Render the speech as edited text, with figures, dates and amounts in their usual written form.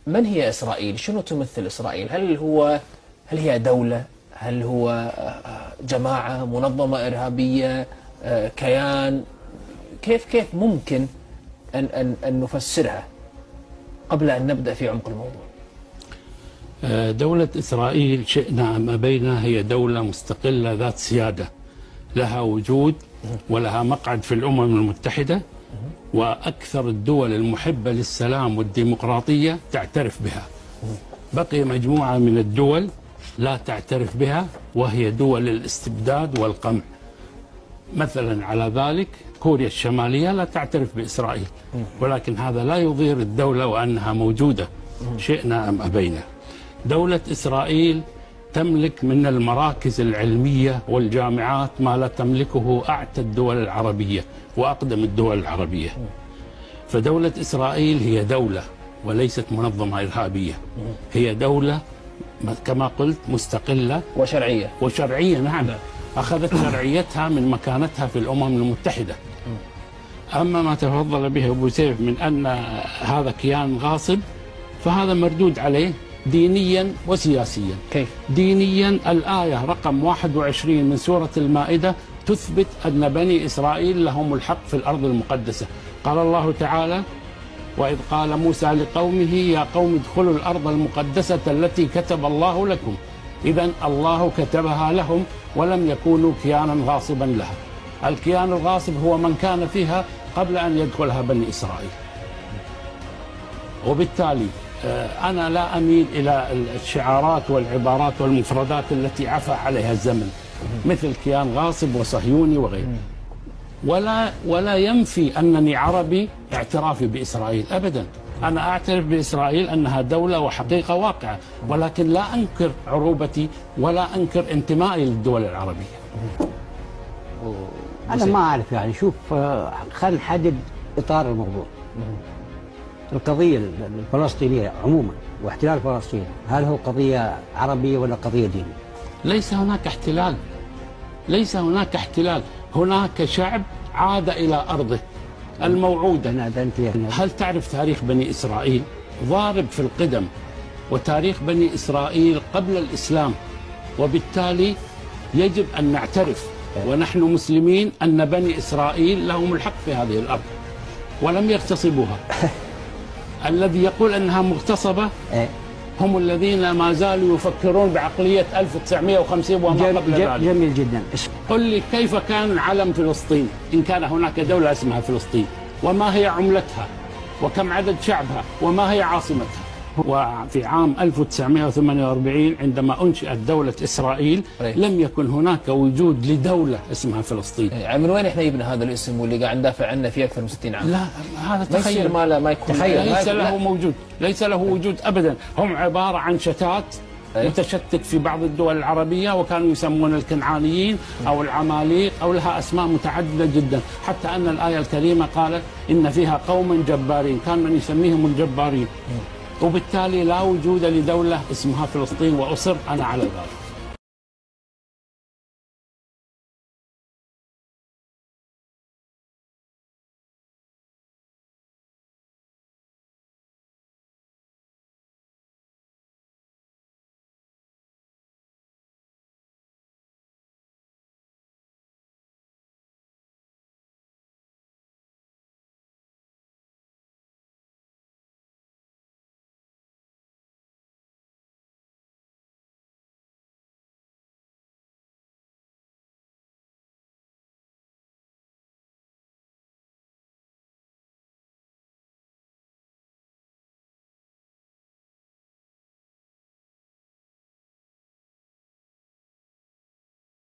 من هي إسرائيل؟ شنو تمثل إسرائيل؟ هل هي دولة؟ هل هو جماعة، منظمة إرهابية، كيان؟ كيف ممكن أن نفسرها قبل أن نبدأ في عمق الموضوع؟ دولة إسرائيل شئنا أم أبينا هي دولة مستقلة ذات سيادة، لها وجود ولها مقعد في الأمم المتحدة، وأكثر الدول المحبة للسلام والديمقراطية تعترف بها. بقي مجموعة من الدول لا تعترف بها، وهي دول الاستبداد والقمع. مثلا على ذلك كوريا الشمالية لا تعترف بإسرائيل، ولكن هذا لا يضير الدولة وأنها موجودة شئنا أم أبينا. دولة إسرائيل تملك من المراكز العلمية والجامعات ما لا تملكه أعتى الدول العربية وأقدم الدول العربية. فدولة إسرائيل هي دولة وليست منظمة إرهابية، هي دولة كما قلت مستقلة وشرعية. نعم، أخذت شرعيتها من مكانتها في الأمم المتحدة. أما ما تفضل به أبو سيف من أن هذا كيان غاصب، فهذا مردود عليه دينيا وسياسيا. كيف؟ دينيا الآية رقم 21 من سورة المائدة تثبت أن بني إسرائيل لهم الحق في الأرض المقدسة. قال الله تعالى: وإذ قال موسى لقومه يا قوم ادخلوا الأرض المقدسة التي كتب الله لكم. إذن الله كتبها لهم ولم يكونوا كيانا غاصبا لها. الكيان الغاصب هو من كان فيها قبل أن يدخلها بني إسرائيل. وبالتالي أنا لا أميل إلى الشعارات والعبارات والمفردات التي عفى عليها الزمن، مثل كيان غاصب وصهيوني وغيره. ولا ينفي أنني عربي اعترافي بإسرائيل أبدا. أنا أعترف بإسرائيل أنها دولة وحقيقة واقعة، ولكن لا أنكر عروبتي ولا أنكر انتمائي للدول العربية. أنا ما أعرف، يعني شوف، خلينا نحدد إطار الموضوع. القضية الفلسطينية عموما واحتلال فلسطين، هل هو قضية عربية ولا قضية دينية؟ ليس هناك احتلال، ليس هناك احتلال. هناك شعب عاد إلى أرضه الموعودة. هل تعرف تاريخ بني إسرائيل؟ ضارب في القدم، وتاريخ بني إسرائيل قبل الإسلام، وبالتالي يجب أن نعترف ونحن مسلمين أن بني إسرائيل لهم الحق في هذه الأرض ولم يغتصبوها. الذي يقول أنها مغتصبة هم الذين ما زالوا يفكرون بعقلية 1950 وما قبل ذلك. جميل جدا. قل لي كيف كان علم فلسطين إن كان هناك دولة اسمها فلسطين، وما هي عملتها، وكم عدد شعبها، وما هي عاصمتها. وفي عام 1948 عندما أنشئت دولة إسرائيل لم يكن هناك وجود لدولة اسمها فلسطين. من وين احنا جبنا هذا الاسم واللي قاعد ندافع عنه في أكثر من 60 عام؟ لا، هذا تخيل ما يكون ليس له موجود، ليس له وجود أبدا. هم عبارة عن شتات متشتت في بعض الدول العربية، وكانوا يسمون الكنعانيين أو العماليق أو لها أسماء متعددة جدا، حتى أن الآية الكريمة قالت إن فيها قوما جبارين، كان من يسميهم الجبارين. وبالتالي لا وجود لدولة اسمها فلسطين، وأصر أنا على ذلك.